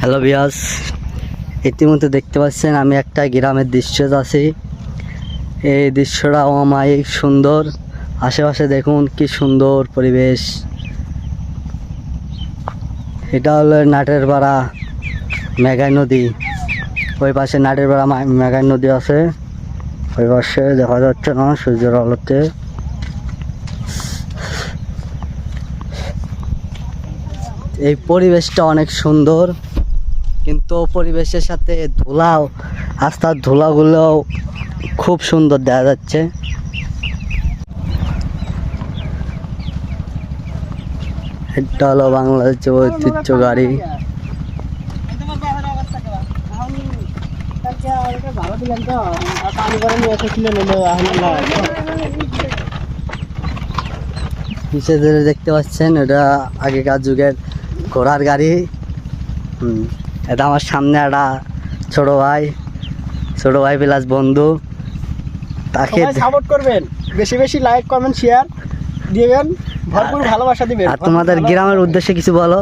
Hello viewers, ইতিমধ্যে দেখতে পাচ্ছেন আমি একটা গ্রামের দৃশ্য আছি। এই দৃশ্যটা অমায়িক সুন্দর। আশেপাশে দেখুন কি সুন্দর পরিবেশ। এটা হলো নাটের পাড়া মেঘাই নদী। ওই পাশে নাটের পাড়া মেঘাই নদী আছে, ওই পাশে দেখা যাচ্ছে না সূর্যের আলোতে। এই পরিবেশটা অনেক সুন্দর, কিন্তু পরিবেশের সাথে ধুলাও, রাস্তার ধুলাগুলো খুব সুন্দর দেখা যাচ্ছে। এটা হলো বাংলাদেশের ঐতিহ্য গাড়ি। পিছিয়ে দেখতে পাচ্ছেন এটা আগেকার যুগের ঘোড়ার গাড়ি। এটা আমার সামনে একটা ছোট ভাই প্লাস বন্ধু। তাকে সাপোর্ট করবেন, বেশি বেশি লাইক কমেন্ট শেয়ার দিবেন, ভরপুর ভালোবাসা দিবেন। আর তোমাদের গ্রামের উদ্দেশ্যে কিছু বলো।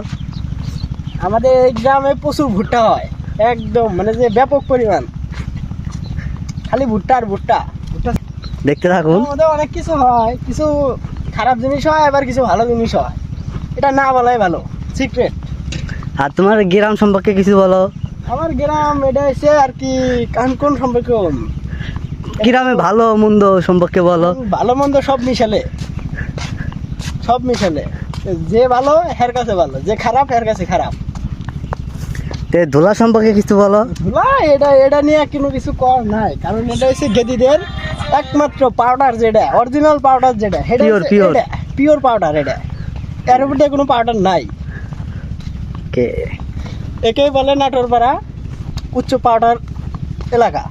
আমাদের এই গ্রামে প্রচুর ভুট্টা হয়, একদম মানে যে ব্যাপক পরিমাণ, খালি ভুট্টা আর ভুট্টা। দেখতে থাকুন। আমাদের অনেক কিছু হয়, কিছু খারাপ জিনিস হয়, আবার কিছু ভালো জিনিস হয়, এটা না বলাই ভালো, সিক্রেট। আর তোমার গ্রাম সম্পর্কে কিছু বলো। আমার গ্রাম এটা হচ্ছে আর কি কোন সম্পর্কে, গ্রামে ভালো মন্দ সম্পর্কে বলো। ভালো মন্দ সব মিশালে, যে ভালো হের কাছে ভালো, যে খারাপ হের কাছে খারাপ। ধুলা সম্পর্কে কিছু বলো। ধুলা এটা নিয়ে কোনো কিছু কর নাই, কারণ এটা হচ্ছে গেদিদের একমাত্র পাউডার, যেটা অরিজিনাল পাউডার, যেটা পিওর পাউডার। এটা এর উপরে কোনো পাউডার নাই। একেই বলে নাটোর পাড়া উচ্চ পাউডার এলাকা।